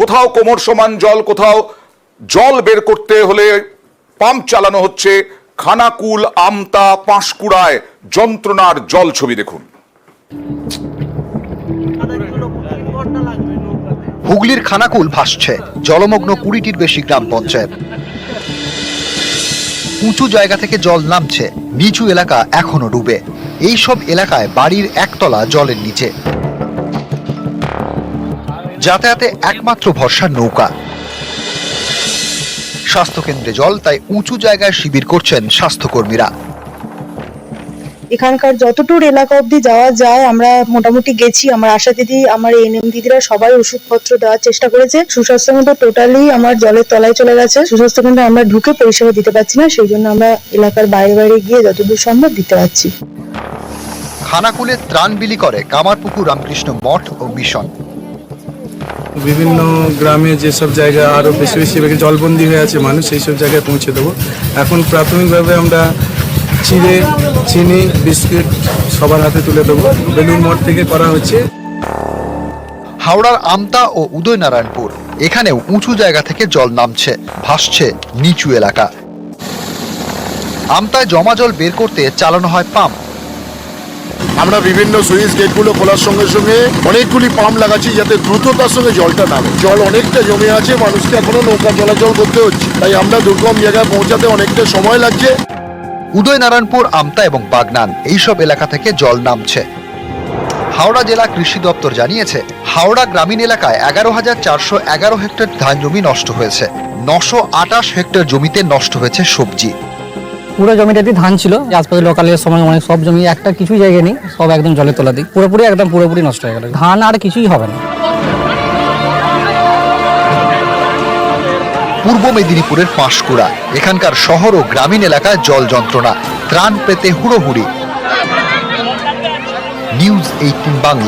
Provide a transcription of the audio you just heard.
কোথাও কোমর সমান জল, কোথাও জল বের করতে হলে পাম্প চালানো হচ্ছে। খানাকুল, আমতা, পাঁশকুড়ায় যন্ত্রণার জল ছবি দেখুন। হুগলির খানাকুল ভাসছে, জলমগ্ন 20টির বেশি গ্রাম পঞ্চায়েত। উঁচু জায়গা থেকে জল নামছে, নিচু এলাকা এখনো ডুবে। এই সব এলাকায় বাড়ির একতলা জলের নিচে, যাতায়াতে একমাত্র ভরসা নৌকা। স্বাস্থ্যকেন্দ্রে জল, তাই উঁচু জায়গায় শিবির করছেন স্বাস্থ্যকর্মীরা। এখানকার যতটুর এলাকা অবধি যাওয়া যায় আমরা মোটামুটি গেছি। আমার আশা দিদি, আমার এএনএম দিদিরা সবাই ওষুধপত্র দেওয়ার চেষ্টা করেছে। সুস্বাস্থ্য কেন্দ্র টোটালি আমার জলের তলায় চলে গেছে। সুস্বাস্থ্য কেন্দ্রে আমরা ঢুকে পরিষেবা দিতে পারছি না, সেই জন্য আমরা এলাকার বাইরে বাইরে গিয়ে যতদূর সম্ভব দিতে পারছি। খানাকুলে ত্রাণ বিলি করে কামারপুকুর রামকৃষ্ণ মঠ ও মিশন। বিভিন্ন গ্রামে যেসব জায়গা আরো বেশি বেশি জলবন্দী হয়ে আছে মানুষ, সেই সব জায়গায় পৌঁছে দেবো। এখন প্রাথমিকভাবে আমরা চিড়ে, চিনি, বিস্কিট সবার হাতে তুলে দেবো। বেলুন মঠ থেকে করা হচ্ছে। হাওড়ার আমতা ও উদয়নারায়ণপুর, এখানেও উঁচু জায়গা থেকে জল নামছে, ভাসছে নিচু এলাকা। আমতায় জমা জল বের করতে চালানো হয় পাম্প। আমরা বিভিন্ন সুইচ গেটগুলো খোলার সঙ্গে সঙ্গে অনেকগুলি পাম্প লাগাচ্ছি যাতে দ্রুততার সঙ্গে জলটা নামে। জল অনেকটা জমে আছে, মানুষকে এখনো নৌকা চলাচল করতে হচ্ছে, তাই আমরা দুর্গম জায়গায় পৌঁছাতে অনেকটা সময় লাগছে। উদয়নারায়ণপুর, আমতা এবং বাগনান এইসব এলাকা থেকে জল নামছে। হাওড়া জেলা কৃষি দপ্তর জানিয়েছে, হাওড়া গ্রামীণ এলাকায় 11,411 হেক্টর ধান জমি নষ্ট হয়েছে। 928 হেক্টর জমিতে নষ্ট হয়েছে সবজি। পুরো জমিটাতে ধান ছিল। আজপাশে লোকালের সময় অনেক সব জমি একটা কিছু জায়গায় নেই, সব একদম জলে তোলা দিই, পুরোপুরি নষ্ট হয়ে গেল। ধান আর কিছুই হবে না। পূর্ব মেদিনীপুরের পাঁশকুড়া, এখানকার শহর ও গ্রামীণ এলাকায় জল যন্ত্রণা, ত্রাণ পেতে হুড়োহুড়ি। নিউজ 18 বাংলা।